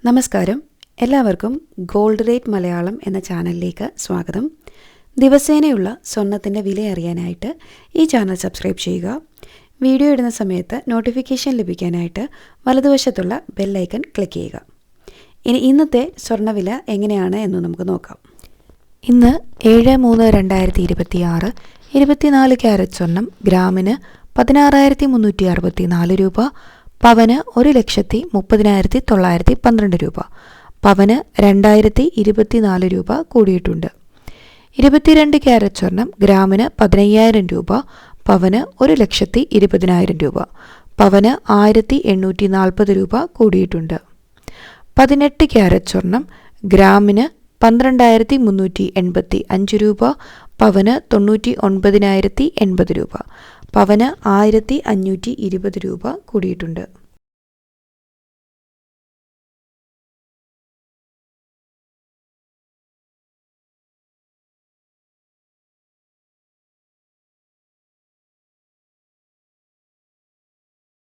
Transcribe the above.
നമസ്കാരം, എല്ലാവർക്കും gold rate Malayalam എന്ന ചാനലിലേക്ക് സ്വാഗതം. ദിവസേനയുള്ള സ്വർണത്തിൻ്റെ വില അറിയാനായിട്ട് ഈ ചാനൽ സബ്സ്ക്രൈബ് ചെയ്യുക. വീഡിയോ ഇടുന്ന സമയത്ത് നോട്ടിഫിക്കേഷൻ ലഭിക്കാനായിട്ട് വലതുവശത്തുള്ള ബെല്ലൈക്കൺ ക്ലിക്ക് ചെയ്യുക. ഇനി ഇന്നത്തെ സ്വർണ്ണവില എങ്ങനെയാണ് എന്ന് നമുക്ക് നോക്കാം. ഇന്ന് 7/3/2026 24 ക്യാരറ്റ് സ്വർണം ഗ്രാമിന് 16,364 രൂപ, പവന് 1,30,912 രൂപ, പവന് 2,024 രൂപ കൂടിയിട്ടുണ്ട്. 22 ക്യാരറ്റ് സ്വർണം ഗ്രാമിന് 15,000 രൂപ, പവന് 1,20,000 രൂപ, പവന് 1,840 രൂപ കൂടിയിട്ടുണ്ട്. 18 ക്യാരറ്റ് സ്വർണം ഗ്രാമിന് 12,385 രൂപ, പവന് 99,080 രൂപ, പവന് 1,520 രൂപ കൂടിയിട്ടുണ്ട്.